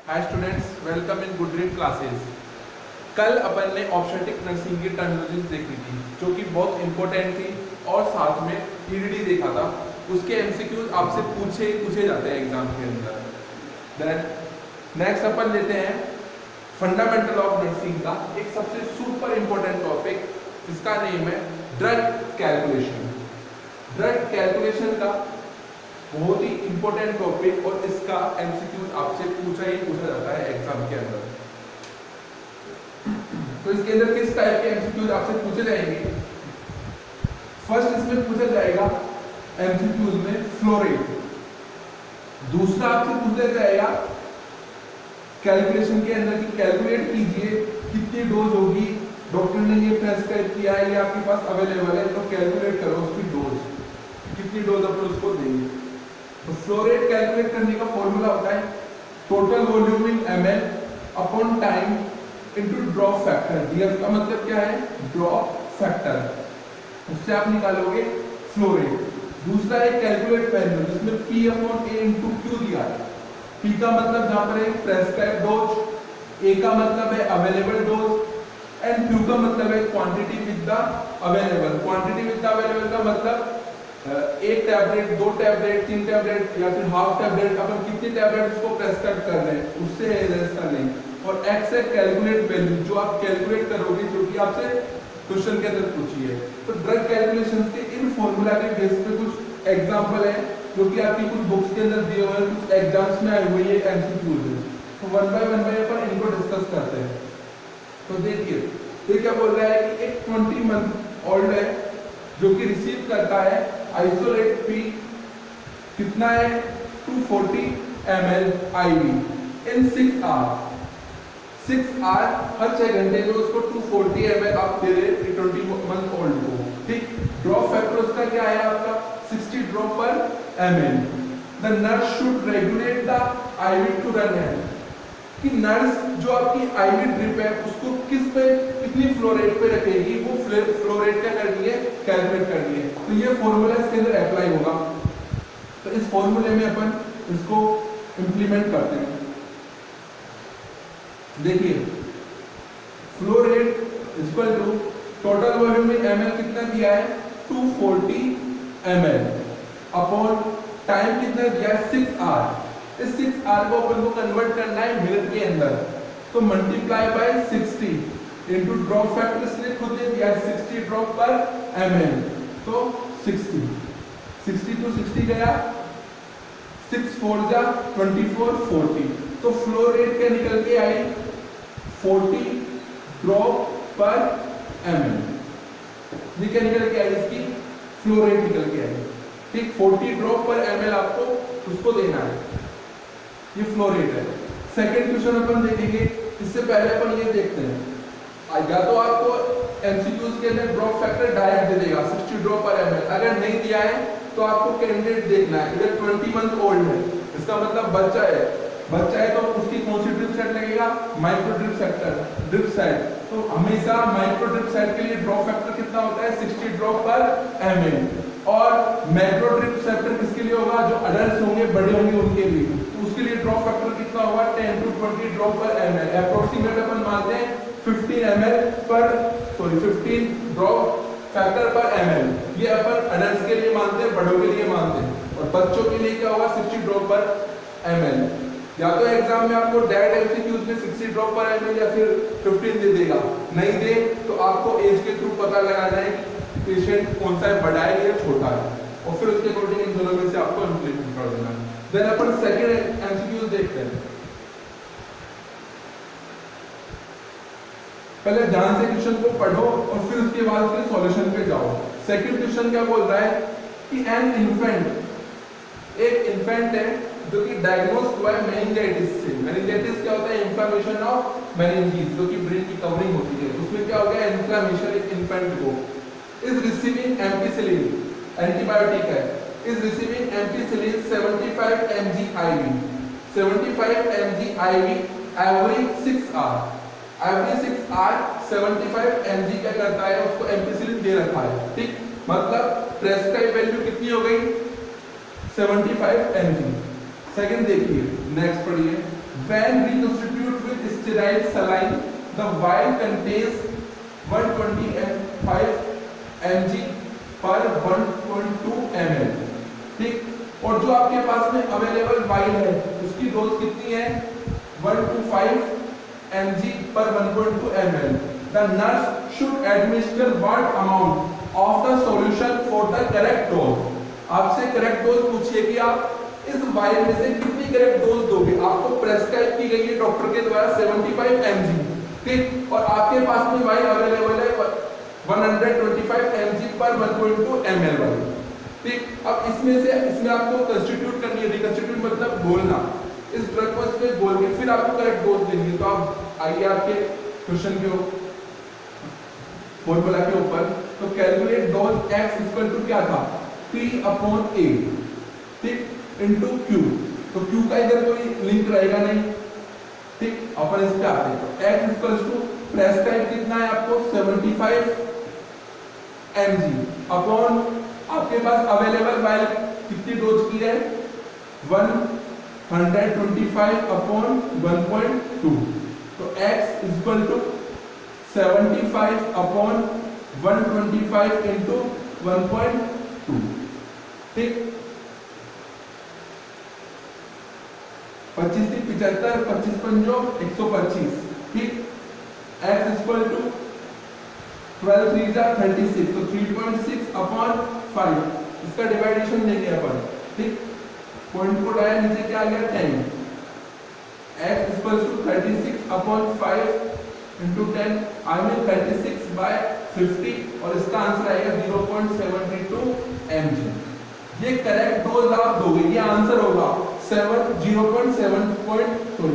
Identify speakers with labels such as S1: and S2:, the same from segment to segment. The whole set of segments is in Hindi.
S1: Hi students, welcome in Goodread classes. कल अपन ने ऑब्स्टेट्रिक नर्सिंग की टर्मिनोलॉजीज देखी थी जो कि बहुत इंपॉर्टेंट थी और साथ में ईडीडी देखा था। उसके एमसीक्यूज आपसे पूछे जाते हैं एग्जाम के अंदर। देन नेक्स्ट अपन लेते हैं फंडामेंटल ऑफ नर्सिंग का एक सबसे सुपर इंपॉर्टेंट टॉपिक जिसका नेम है ड्रग कैलकुलेशन। ड्रग कैलकुलेशन का बहुत ही इंपॉर्टेंट टॉपिक और इसका एमसीक्यू आपसे पूछा जाता है एग्जाम के अंदर। तो इसके अंदर किस टाइप के एमसीक्यूज आपसे पूछे जाएंगे? फर्स्ट इसमें पूछा जाएगा एमसीक्यूज में फ्लो रेट। दूसरा आपसे पूछा जाएगा कैलकुलेशन के अंदर कि कैलकुलेट कीजिए कितनी डोज होगी, डॉक्टर ने ये प्रेस्क्राइब किया है, ये आपके पास अवेलेबल है, तो कैलकुलेट करो उसकी डोज, कितनी डोज अपन उसको देंगे। तो फ्लो रेट कैलकुलेट करने का फॉर्मूला होता है टोटल वॉल्यूम इन ml upon time into drop factor. DF का मतलब क्या है? Drop factor. उससे आप निकालोगे फ्लो रेट। दूसरा है कैलकुलेट वैल्यू जिसमें P upon A into Q दिया है। P का मतलब जहां पर है प्रेस्क्राइब डोज, A का मतलब है अवेलेबल डोज एंड Q का मतलब है quantity with the available. Quantity with the available का मतलब एक टैबलेट, दो टैबलेट, तीन टैबलेट या फिर हाफ टैबलेट, अपन कितनी टैबलेट उसको प्रेस्क्राइब कर रहे हैं उससे एड्रेस कर लेंगे। और एक्स है कैलकुलेट वैल्यू जो आप कैलकुलेट करोगे, जो कि आपसे क्वेश्चन के अंदर पूछी है। तो ड्रग कैलकुलेशन के इन फॉर्मूला के बेस पे कुछ एग्जांपल है जो कि आपकी कुछ बुक्स के अंदर दिए हुए हैं, कुछ एग्जाम्स में आए हुए ये एमसीक्यूज है। तो वन बाय अपन इनको डिस्कस करते हैं। तो देखिए ये क्या बोल रहा है कि एक 20 मंथ ओल्ड है जो कि रिसीव करता है आइसोलेट पी, कितना है 240 ml IV in 6 hour. 6 hour हर 6 घंटे में उसको 240 ml आप दे रहे 20 मंथ ओल्ड को। ठीक, ड्रॉप फैक्टर उसका क्या है आपका 60 ड्रॉप पर ml। The nurse should regulate the IV to run है कि नर्स जो आपकी IV ड्रिप है उसको किस पे कितनी फ्लो रेट पे रखेगी, वो फ्लो रेट क्या करनी है, कैलकुलेट करनी है। तो ये फॉर्मूला इसके अंदर अप्लाई होगा। तो इस फॉर्मूले में अपन इसको इंप्लीमेंट करते हैं। देखिए flow rate equal to total volume में ml कितना दिया है 240 ml अपॉन टाइम कितना दिया है 6 आवर। इस 6 आवर को अपन को कन्वर्ट करना है मिनट के अंदर, तो multiply by 60 into drop factor इसने खुद दे दिया 60 ड्रॉप पर ml। तो 60 टू 60 गया, 6 4 जा 24 40। तो फ्लो रेट क्या निकल के आई 40 ड्रॉप पर ml। ये क्या निकल के आई, इसकी फ्लो रेट निकल के आई। ठीक, 40 ड्रॉप पर ml आपको उसको देना है, ये फ्लो रेट है। सेकंड क्वेश्चन अपन देखेंगे। इससे पहले अपन ये देखते हैं, या तो आपको एमसीक्यूज के अंदर ड्रॉप फैक्टर डायरेक्ट दे देगा 60 ड्रॉप पर ml। अगर नहीं दिया है तो आपको कैंडिडेट देखना है। इधर 20 मंथ ओल्ड है, इसका मतलब बच्चा है तो उसकी कौन सी ड्रिप सेट लगेगा, माइक्रो ड्रिप सेट। तो हमेशा माइक्रो ड्रिप सेट के लिए ड्रॉप फैक्टर कितना होता है 60 ड्रॉप पर ml। और मैक्रो ड्रिप सेक्टर किसके लिए होगा, जो अडल्ट होंगे, बड़े होंगे उनके लिए। तो उसके लिए ड्रॉप फैक्टर कितना होगा 10 to 20 ड्रॉप पर ml। अप्रोक्सीमेट अपन मानते हैं 15 ड्रॉप फैक्टर पर ml। ये अपन अडल्ट्स के लिए मानते हैं, बड़ों के लिए मानते हैं। और बच्चों के लिए क्या होगा 60 ड्रॉप पर ml। या तो एग्जाम में आपको डायरेक्ट एमसीक्यूज में 60 ड्रॉप पर ml या फिर 15 दे देगा। नहीं दे तो आपको एज के थ्रू पता लगाना है कि पेशेंट कौन सा है, बड़ा है या छोटा है, और फिर उसके अकॉर्डिंग इन दोनों में से आपको इंप्लीमेंट कर देना है। देन अपन सेकंड एमसीक्यूज देखते हैं। पहले ध्यान से क्वेश्चन को पढ़ो और फिर उसके बाद उसके सॉल्यूशन पे जाओ। सेकंड क्वेश्चन क्या बोल रहा है कि एन इन्फेंट, एक इन्फेंट है जो कि डायग्नोज हुआ है मेनिंजाइटिस से। मेनिंजाइटिस क्या होता है, इंफ्लेमेशन ऑफ मेनिंजेस, जो कि ब्रेन की कवरिंग होती है। उसमें क्या हो गया इंफ्लेमेशन एक इन्फेंट को। इज रिसीविंग एम्पिसिलिन, एंटीबायोटिक है, is receiving ampicillin 75 mg IV, 75 mg IV every 6 hour. Every 6 hour 75 mg क्या करता है, उसको एम्पिसिलिन दे रखा है। ठीक, मतलब प्रेस्क्राइब वैल्यू कितनी हो गई 75 mg। सेकंड देखिए, नेक्स्ट पढ़िए When reconstituted with sterile saline, the vial contains 125 mg पर 1.2 ml। ठीक, और जो आपके पास में अवेलेबल वाइल है उसकी डोज कितनी है? 125 mg पर 1.2 ml। The nurse should administer what amount of the solution for the correct dose। आपसे करेक्ट डोज पूछिए कि आप इस वाइल में से कितनी करेक्ट डोज दोगे। आपको प्रेस्क्राइब की गई है डॉक्टर के द्वारा 75 mg, ठीक, और आपके पास में वाइल अवेलेबल है 125 mg पर 1.2 ml वाली, ठीक। अब इसमें आपको कंस्टिट्यूट करनी है, रिकंस्टिट्यूट मतलब बोलना, इस ड्रग को इसमें बोल के फिर आपको करेक्ट डोज देनी है। तो आप आइए आपके क्वेश्चन के फॉर्मूला के ऊपर, तो calculate dose x equal to क्या था? P/A, ठीक, इनटू Q। तो Q का इधर कोई लिंक रहेगा नहीं, ठीक, अपन इस पे आते हैं। तो x इक्वल टू प्रेस्क्राइब कितना है आपको? 75 mg अपॉन आपके पास अवेलेबल वाइल कितनी डोज की है? 125 अपॉन 1.2। तो x equal to 75 upon 125 into 1.2, ठीक। 25 75, 25 पंजो 125, ठीक। x इक्वल टू 12 3 जा 36, तो 3.6 अपॉन 5, इसका डिवाइडेशन देंगे अपन, ठीक। पॉइंट को डाया नीचे क्या आ गया? 10। x equal to 36 upon 5 into 10, I mean 36 by 50, और इसका आंसर आएगा 0.72 mg। ये करेक्ट डोज आप दोगे, ये आंसर होगा 0.72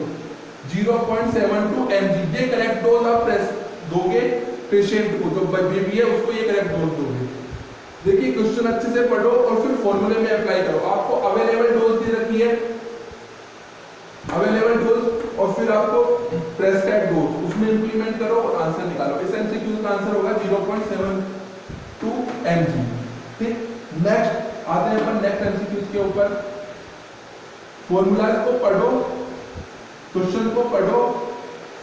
S1: mg। ये करेक्ट डोज आप दोगे पेशेंट को, जो बेबी है उसको ये करेक्ट डोज दोगे। देखिए क्वेश्चन अच्छे से पढ़ो और फिर फॉर्मूले में अप्लाई करो। आपको अवेलेबल डोज दे रखी है, अवेलेबल डोज, और फिर आपको प्रेस्क्राइब डोज, उसमें इंप्लीमेंट करो और आंसर निकालो। इस एमसीक्यू का आंसर होगा 0.72 mg, ठीक। नेक्स्ट आते हैं अपन नेक्स्ट एमसीक्यूज के ऊपर। फॉर्मूलाज को पढ़ो, क्वेश्चन को पढ़ो,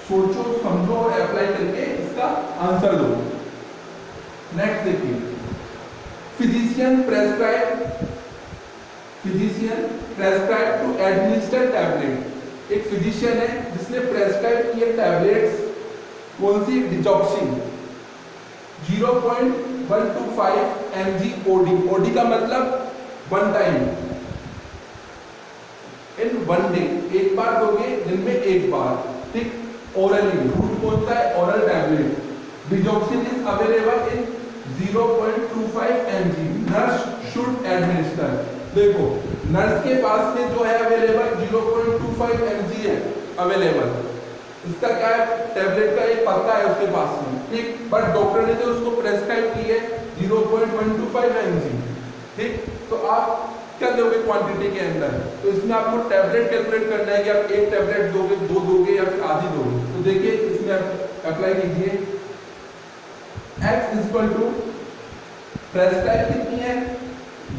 S1: सोचो समझो और अप्लाई करके इसका आंसर दो। नेक्स्ट देखिए, physician prescribe to administer tablet. एक फिजिशियन है जिसने प्रेस्क्राइब किए टैबलेट्स, कौन सी? डिजॉक्सिन 0.125 mg OD का मतलब one time, in one day, एक बार दोगे दिन में एक बार, ठीक। ओरली, रूट कौन सा है? Oral tablet. Digoxin is available in 0.25 mg। Nurse should administer. देखो नर्स के पास में जो है अवेलेबल 0.25 mg है अवेलेबल, इसका क्या है? टैबलेट का एक पत्ता है उसके पास में, ठीक। बट डॉक्टर ने जो उसको प्रेस्क्राइब की है 0.125 mg, ठीक। तो आप क्या दोगे क्वांटिटी के अंदर? तो इसमें आपको टैबलेट कैलकुलेट करना है कि आप एक टैबलेट दोगे, दो दोगे या फिर आधी दोगे। तो देखिए इसमें आप अप्लाई कीजिए। x इक्वल टू प्रेस्क्राइब कितनी है?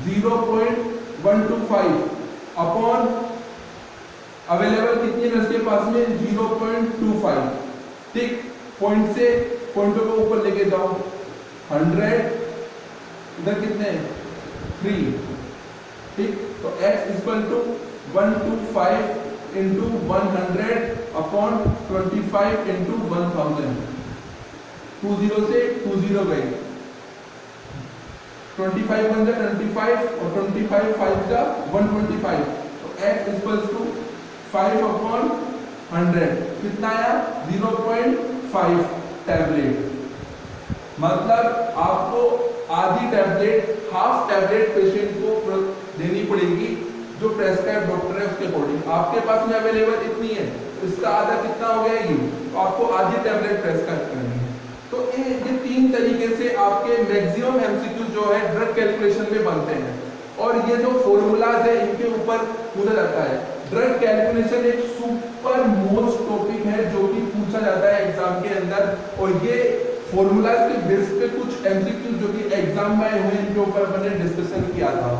S1: 0.125 अपॉन अवेलेबल कितनी है इसके पास में? 0.25, ठीक। पॉइंट से पॉइंटों को ऊपर लेके जाओ, 100, इधर कितने? 3, ठीक। तो x equal to 125 into 100 upon 25 into 1000, 20 से 20 गए, 25 1 जा 25 और 25 5 जा 125। तो x इक्वल टू 5 अपॉन 100 कितना आया? 0.5 टैबलेट। मतलब आपको आधी टैबलेट, हाफ टैबलेट पेशेंट को देनी पड़ेगी जो प्रेस्क्राइब डॉक्टर है उसके अकॉर्डिंग। आपके पास में अवेलेबल इतनी है, तो इसका आधा कितना हो गया? ये। तो आपको आधी टैबलेट प्रेस्क्राइब करनी है। तो ये तीन तरीके से आपके मैक्सिमम एमसीक्यू जो है ड्रग कैलकुलेशन में बनते हैं, और ये जो फॉर्मूलाज है इनके ऊपर पूछा जाता है। ड्रग कैलकुलेशन एक सुपर मोस्ट टॉपिक है जो कि पूछा जाता है एग्जाम के अंदर, और ये फॉर्मूलाज के बेस पे कुछ एमसीक्यू जो कि एग्जाम में आए हुए इनके ऊपर मैंने डिस्कशन किया था।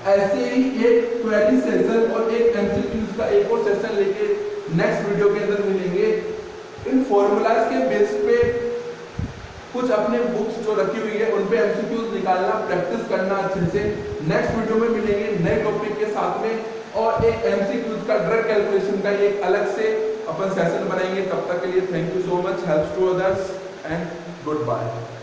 S1: ऐसे ही एक क्वेरी सेशन और एक एमसीक्यूज का एक और सेशन लेके नेक्स्ट वीडियो के अंदर मिलेंगे। इन फॉर्मूलाज के बेस पे कुछ अपने बुक्स जो रखी हुई है उन पे एमसीक्यूज निकालना, प्रैक्टिस करना अच्छे से। नेक्स्ट वीडियो में मिलेंगे नए टॉपिक के साथ में, और एक एमसीक्यूज का ड्रग कैलकुलेशन का एक अलग से अपन सेशन बनाएंगे। तब तक के लिए thank you so much, helps to others and good bye.